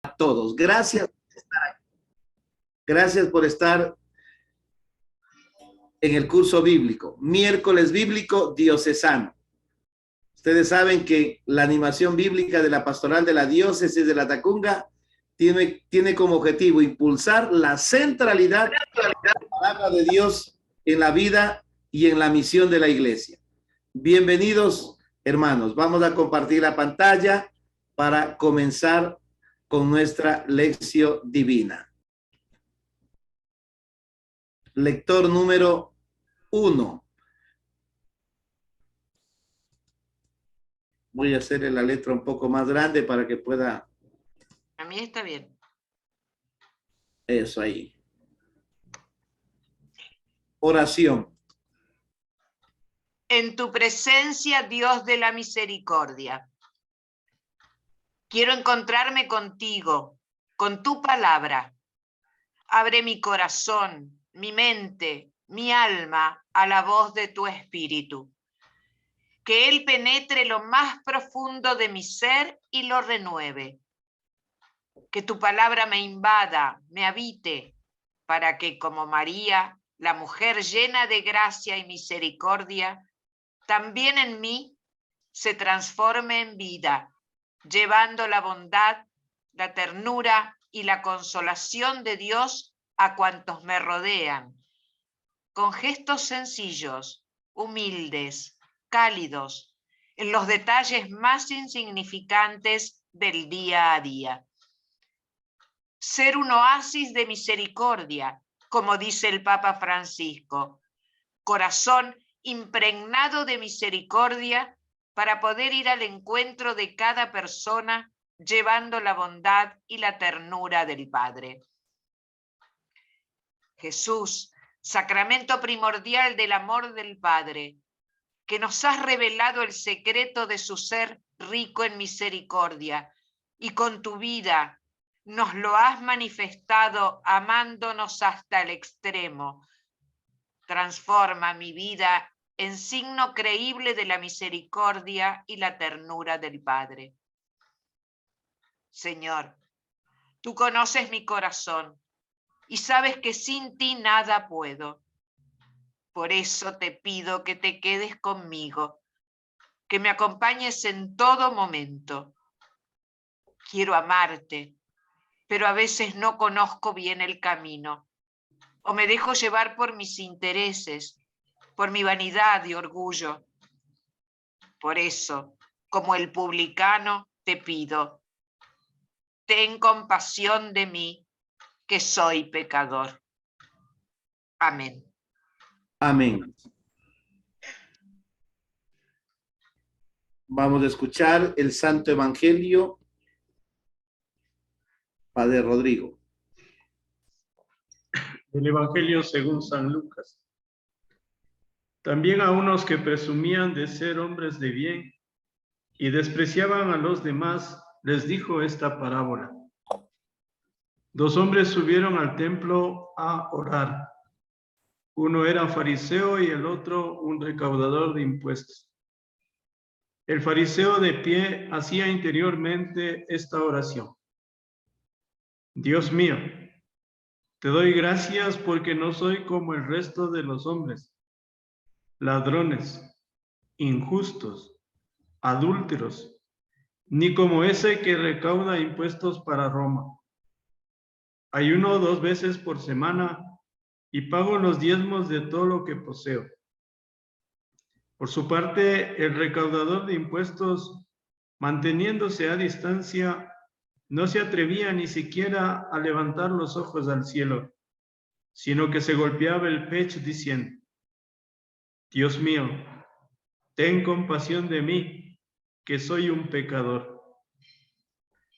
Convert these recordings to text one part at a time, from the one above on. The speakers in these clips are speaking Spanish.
a todos. Gracias por estar en el curso bíblico, miércoles bíblico diocesano. Ustedes saben que la animación bíblica de la pastoral de la diócesis de la Tacunga tiene como objetivo impulsar la centralidad de la palabra de Dios en la vida y en la misión de la iglesia. Bienvenidos, hermanos. Vamos a compartir la pantalla para comenzar con nuestra lección divina. Lector número 1. Voy a hacerle la letra un poco más grande para que pueda... A mí está bien. Eso ahí. Oración. En tu presencia, Dios de la misericordia. Quiero encontrarme contigo, con tu palabra. Abre mi corazón, mi mente, mi alma a la voz de tu espíritu. Que él penetre lo más profundo de mi ser y lo renueve. Que tu palabra me invada, me habite, para que como María, la mujer llena de gracia y misericordia, también en mí se transforme en vida, llevando la bondad, la ternura y la consolación de Dios a cuantos me rodean, con gestos sencillos, humildes, cálidos, en los detalles más insignificantes del día a día. Ser un oasis de misericordia, como dice el Papa Francisco, corazón impregnado de misericordia para poder ir al encuentro de cada persona llevando la bondad y la ternura del Padre. Jesús, sacramento primordial del amor del Padre, que nos has revelado el secreto de su ser rico en misericordia y con tu vida nos lo has manifestado amándonos hasta el extremo. Transforma mi vida en signo creíble de la misericordia y la ternura del Padre. Señor, tú conoces mi corazón y sabes que sin ti nada puedo. Por eso te pido que te quedes conmigo, que me acompañes en todo momento. Quiero amarte, pero a veces no conozco bien el camino, o me dejo llevar por mis intereses, por mi vanidad y orgullo. Por eso, como el publicano, te pido, ten compasión de mí, que soy pecador. Amén. Amén. Vamos a escuchar el Santo Evangelio. Padre Rodrigo. El Evangelio según San Lucas. También a unos que presumían de ser hombres de bien y despreciaban a los demás, les dijo esta parábola. 2 hombres subieron al templo a orar. Uno era fariseo y el otro un recaudador de impuestos. El fariseo de pie hacía interiormente esta oración. Dios mío, te doy gracias porque no soy como el resto de los hombres, ladrones, injustos, adúlteros, ni como ese que recauda impuestos para Roma. Ayuno 2 veces por semana y pago los diezmos de todo lo que poseo. Por su parte, el recaudador de impuestos, manteniéndose a distancia, no se atrevía ni siquiera a levantar los ojos al cielo, sino que se golpeaba el pecho diciendo, Dios mío, ten compasión de mí, que soy un pecador.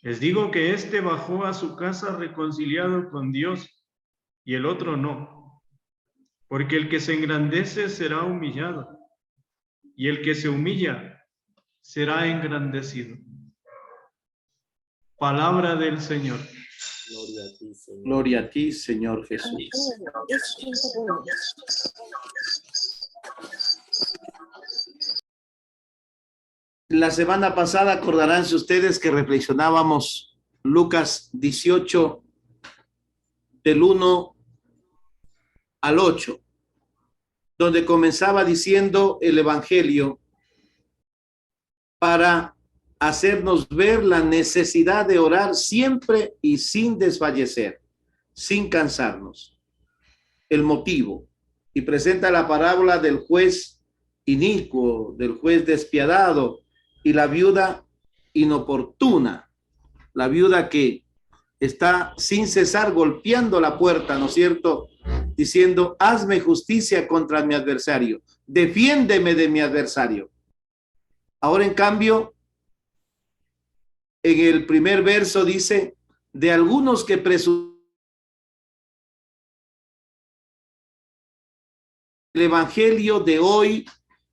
Les digo que éste bajó a su casa reconciliado con Dios y el otro no, porque el que se engrandece será humillado y el que se humilla será engrandecido. Palabra del Señor. Gloria a ti, Señor Jesús. La semana pasada acordaránse ustedes que reflexionábamos Lucas 18, del 1 al 8, donde comenzaba diciendo el Evangelio para hacernos ver la necesidad de orar siempre y sin desfallecer, sin cansarnos. El motivo, y presenta la parábola del juez inicuo, del juez despiadado y la viuda inoportuna, la viuda que está sin cesar golpeando la puerta, ¿no es cierto? Diciendo, hazme justicia contra mi adversario, defiéndeme de mi adversario. Ahora, en cambio, en el primer verso dice, de algunos que presumían. El Evangelio de hoy,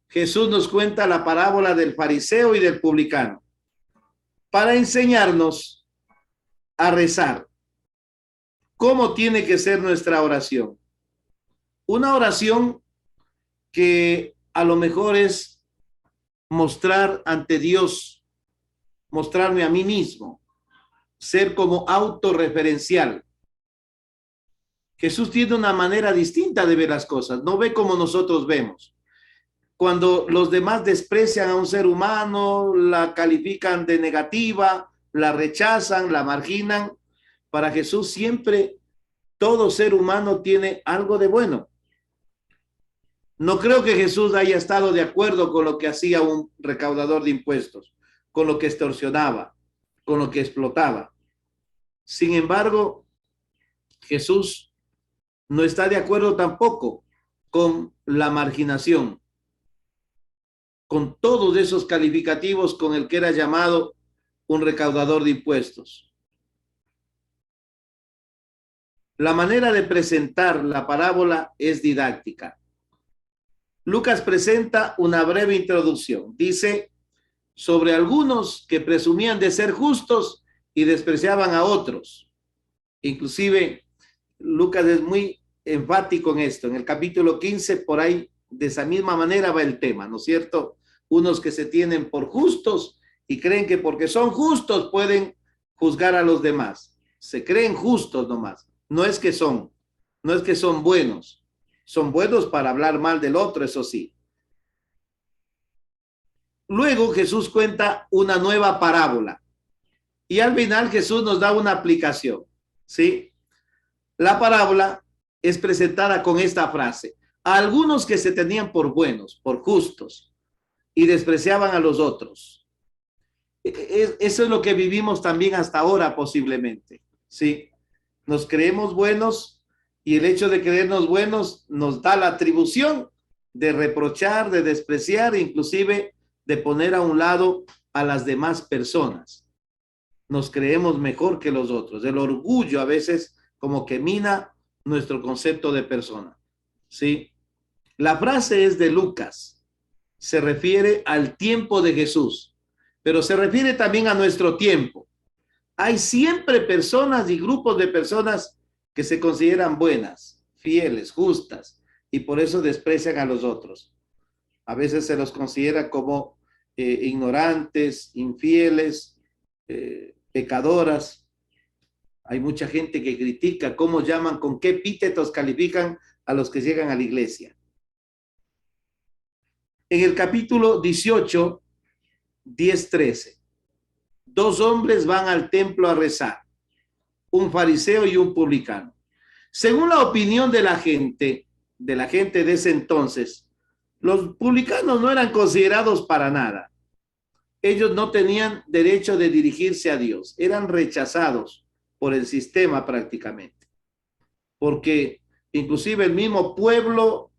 Jesús nos cuenta la parábola del fariseo y del publicano para enseñarnos a rezar. ¿Cómo tiene que ser nuestra oración? Una oración que a lo mejor es mostrar ante Dios, mostrarme a mí mismo, ser como autorreferencial. Jesús tiene una manera distinta de ver las cosas, no ve como nosotros vemos. Cuando los demás desprecian a un ser humano, la califican de negativa, la rechazan, la marginan, para Jesús siempre todo ser humano tiene algo de bueno. No creo que Jesús haya estado de acuerdo con lo que hacía un recaudador de impuestos, con lo que extorsionaba, con lo que explotaba. Sin embargo, Jesús no está de acuerdo tampoco con la marginación, con todos esos calificativos con el que era llamado un recaudador de impuestos. La manera de presentar la parábola es didáctica. Lucas presenta una breve introducción. Dice, sobre algunos que presumían de ser justos y despreciaban a otros. Inclusive, Lucas es muy enfático en esto. En el capítulo 15, por ahí, de esa misma manera va el tema, ¿no es cierto? Unos que se tienen por justos y creen que porque son justos pueden juzgar a los demás. Se creen justos nomás. No es que son buenos. Son buenos para hablar mal del otro, eso sí. Luego Jesús cuenta una nueva parábola. Y al final Jesús nos da una aplicación, ¿sí? La parábola es presentada con esta frase. A algunos que se tenían por buenos, por justos, y despreciaban a los otros. Eso es lo que vivimos también hasta ahora posiblemente, ¿sí? Nos creemos buenos y el hecho de creernos buenos nos da la atribución de reprochar, de despreciar, inclusive de poner a un lado a las demás personas. Nos creemos mejor que los otros. El orgullo a veces como que mina nuestro concepto de persona, ¿sí? La frase es de Lucas. Se refiere al tiempo de Jesús, pero se refiere también a nuestro tiempo. Hay siempre personas y grupos de personas que se consideran buenas, fieles, justas, y por eso desprecian a los otros. A veces se los considera como ignorantes, infieles, pecadoras. Hay mucha gente que critica cómo llaman, con qué epítetos califican a los que llegan a la iglesia. En el capítulo 18, 10-13, dos hombres van al templo a rezar, un fariseo y un publicano. Según la opinión de la gente de ese entonces, los publicanos no eran considerados para nada. Ellos no tenían derecho de dirigirse a Dios, eran rechazados por el sistema prácticamente, porque inclusive el mismo pueblo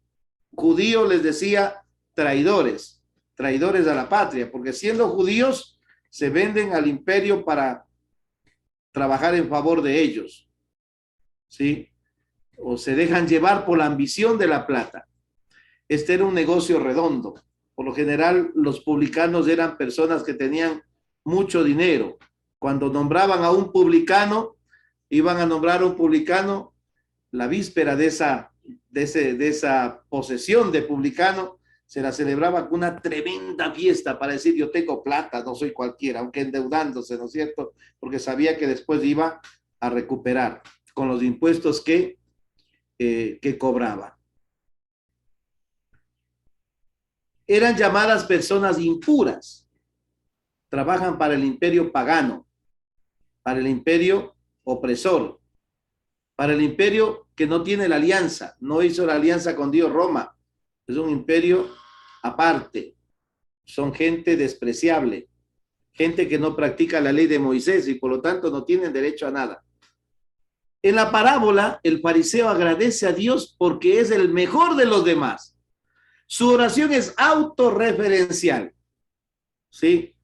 judío les decía traidores a la patria, porque siendo judíos se venden al imperio para trabajar en favor de ellos, ¿sí? O se dejan llevar por la ambición de la plata. Este era un negocio redondo. Por lo general, los publicanos eran personas que tenían mucho dinero. Cuando nombraban a un publicano, iban a nombrar a un publicano la víspera de esa posesión de publicano, se la celebraba con una tremenda fiesta para decir yo tengo plata, no soy cualquiera, aunque endeudándose, ¿no es cierto? Porque sabía que después iba a recuperar con los impuestos que cobraba. Eran llamadas personas impuras, trabajan para el imperio pagano, para el imperio opresor, para el imperio que no tiene la alianza, no hizo la alianza con Dios. Roma es un imperio aparte, son gente despreciable, gente que no practica la ley de Moisés y por lo tanto no tienen derecho a nada. En la parábola, el fariseo agradece a Dios porque es el mejor de los demás. Su oración es autorreferencial, ¿sí?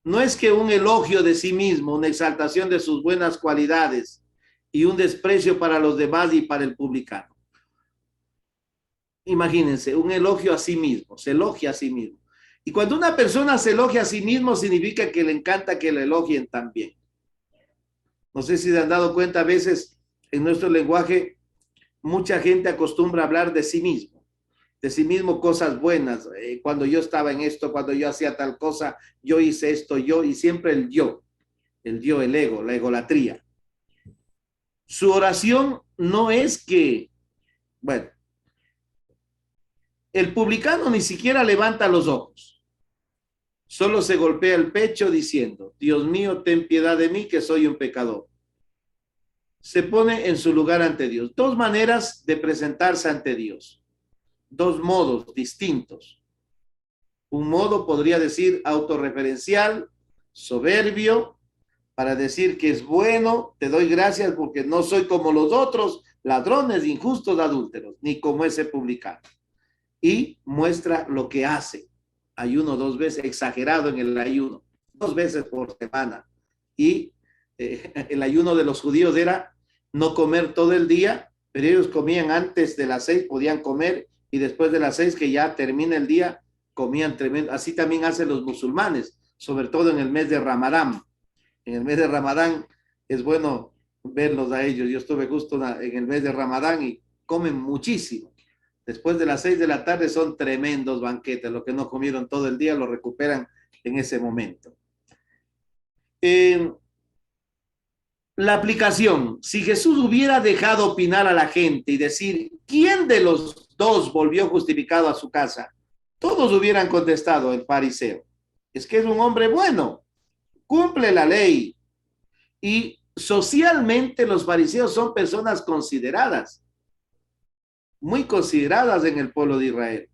No es que un elogio de sí mismo, una exaltación de sus buenas cualidades y un desprecio para los demás y para el publicano. Imagínense, un elogio a sí mismo, se elogia a sí mismo. Y cuando una persona se elogia a sí mismo, significa que le encanta que le elogien también. No sé si se han dado cuenta, a veces en nuestro lenguaje, mucha gente acostumbra a hablar de sí mismo cosas buenas. Cuando yo estaba en esto, cuando yo hacía tal cosa, yo hice esto, yo, y siempre el yo, el ego, la egolatría. Su oración no es que, bueno, el publicano ni siquiera levanta los ojos, solo se golpea el pecho diciendo, Dios mío, ten piedad de mí, que soy un pecador. Se pone en su lugar ante Dios. Dos maneras de presentarse ante Dios, dos modos distintos. Un modo podría decir autorreferencial, soberbio, para decir que es bueno, te doy gracias porque no soy como los otros, ladrones, injustos, adúlteros, ni como ese publicano. Y muestra lo que hace. Ayuno 2 veces, exagerado en el ayuno, 2 veces por semana. Y el ayuno de los judíos era no comer todo el día, pero ellos comían antes de las 6, podían comer, y después de las 6, que ya termina el día, comían tremendo. Así también hacen los musulmanes, sobre todo en el mes de Ramadán. En el mes de Ramadán es bueno verlos a ellos. Yo estuve justo en el mes de Ramadán y comen muchísimo. Después de las 6 de la tarde son tremendos banquetes. Lo que no comieron todo el día lo recuperan en ese momento. La aplicación. Si Jesús hubiera dejado opinar a la gente y decir, ¿quién de los dos volvió justificado a su casa? Todos hubieran contestado, el fariseo. Es que es un hombre bueno, cumple la ley. Y socialmente los fariseos son personas consideradas, muy consideradas en el pueblo de Israel.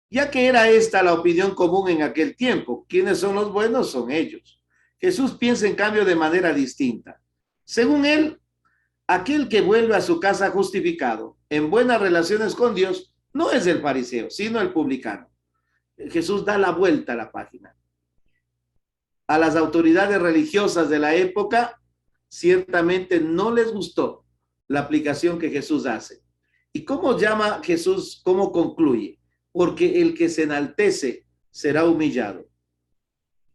Ya que era esta la opinión común en aquel tiempo, ¿quiénes son los buenos? Son ellos. Jesús piensa en cambio de manera distinta. Según él, aquel que vuelve a su casa justificado, en buenas relaciones con Dios, no es el fariseo, sino el publicano. Jesús da la vuelta a la página. A las autoridades religiosas de la época, ciertamente no les gustó la aplicación que Jesús hace. ¿Y cómo llama Jesús? ¿Cómo concluye? Porque el que se enaltece será humillado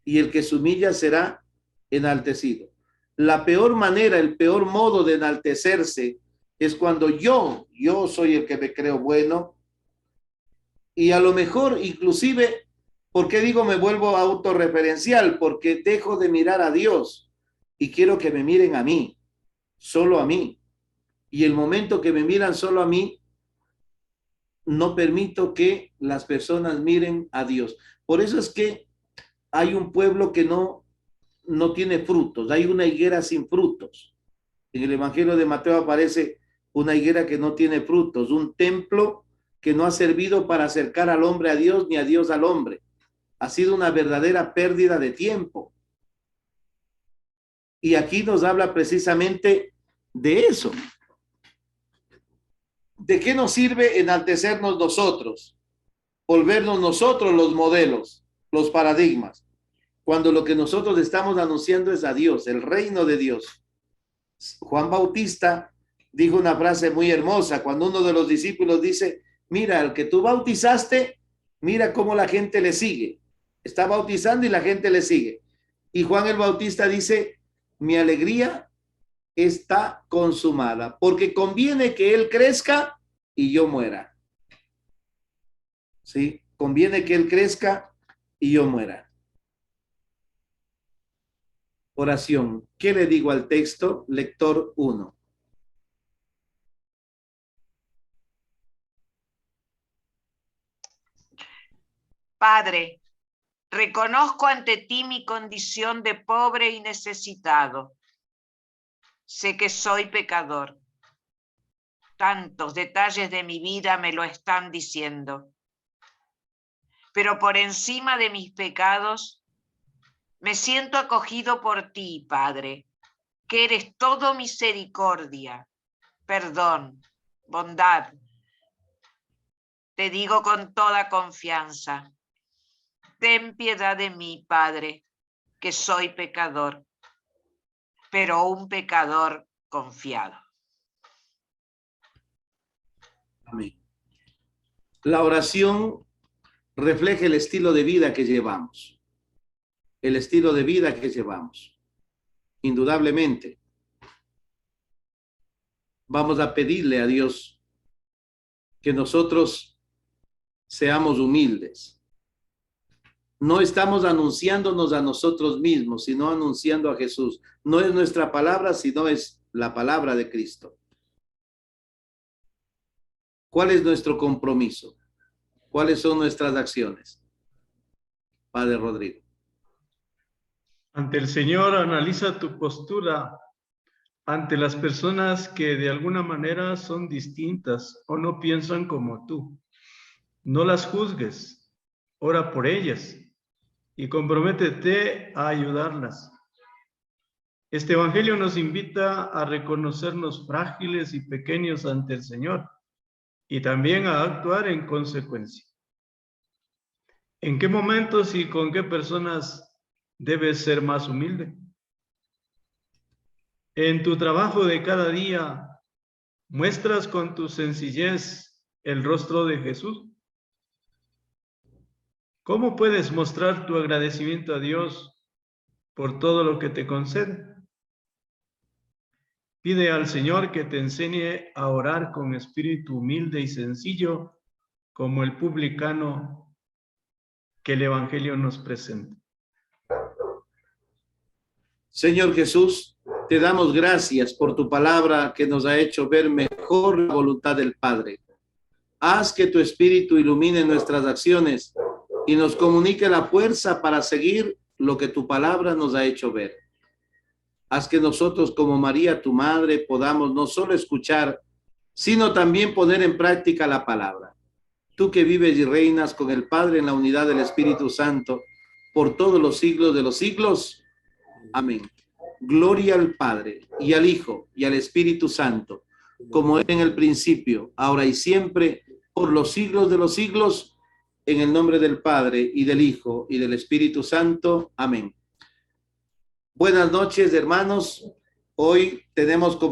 y el que se humilla será enaltecido. La peor manera, el peor modo de enaltecerse es cuando yo soy el que me creo bueno, y a lo mejor inclusive, ¿por qué digo me vuelvo autorreferencial? Porque dejo de mirar a Dios y quiero que me miren a mí, solo a mí. Y el momento que me miran solo a mí, no permito que las personas miren a Dios. Por eso es que hay un pueblo que no tiene frutos, hay una higuera sin frutos. En el Evangelio de Mateo aparece una higuera que no tiene frutos, un templo que no ha servido para acercar al hombre a Dios ni a Dios al hombre. Ha sido una verdadera pérdida de tiempo. Y aquí nos habla precisamente de eso. ¿De qué nos sirve enaltecernos nosotros? Volvernos nosotros los modelos, los paradigmas, cuando lo que nosotros estamos anunciando es a Dios, el reino de Dios. Juan Bautista dijo una frase muy hermosa cuando uno de los discípulos dice, mira, al que tú bautizaste, mira cómo la gente le sigue. Está bautizando y la gente le sigue. Y Juan el Bautista dice, mi alegría está consumada, porque conviene que él crezca y yo muera. ¿sí? Conviene que Él crezca y yo muera. Oración. ¿Qué le digo al texto? Lector 1. Padre, reconozco ante ti mi condición de pobre y necesitado. Sé que soy pecador. Tantos detalles de mi vida me lo están diciendo. Pero por encima de mis pecados, me siento acogido por ti, Padre, que eres todo misericordia, perdón, bondad. Te digo con toda confianza, ten piedad de mí, Padre, que soy pecador, pero un pecador confiado. Amén. La oración refleja el estilo de vida que llevamos. El estilo de vida que llevamos. Indudablemente. Vamos a pedirle a Dios que nosotros seamos humildes. No estamos anunciándonos a nosotros mismos, sino anunciando a Jesús. No es nuestra palabra, sino es la palabra de Cristo. ¿Cuál es nuestro compromiso? ¿Cuáles son nuestras acciones? Padre Rodrigo. Ante el Señor, analiza tu postura ante las personas que de alguna manera son distintas o no piensan como tú. No las juzgues, ora por ellas y comprométete a ayudarlas. Este evangelio nos invita a reconocernos frágiles y pequeños ante el Señor y también a actuar en consecuencia. ¿En qué momentos y con qué personas debes ser más humilde? En tu trabajo de cada día, ¿muestras con tu sencillez el rostro de Jesús? ¿Cómo puedes mostrar tu agradecimiento a Dios por todo lo que te concede? Pide al Señor que te enseñe a orar con espíritu humilde y sencillo, como el publicano que el Evangelio nos presenta. Señor Jesús, te damos gracias por tu palabra que nos ha hecho ver mejor la voluntad del Padre. Haz que tu espíritu ilumine nuestras acciones y nos comunique la fuerza para seguir lo que tu palabra nos ha hecho ver. Haz que nosotros, como María, tu madre, podamos no solo escuchar, sino también poner en práctica la palabra. Tú que vives y reinas con el Padre en la unidad del Espíritu Santo, por todos los siglos de los siglos. Amén. Gloria al Padre, y al Hijo, y al Espíritu Santo, como era en el principio, ahora y siempre, por los siglos de los siglos, en el nombre del Padre, y del Hijo, y del Espíritu Santo. Amén. Buenas noches, hermanos. Hoy tenemos como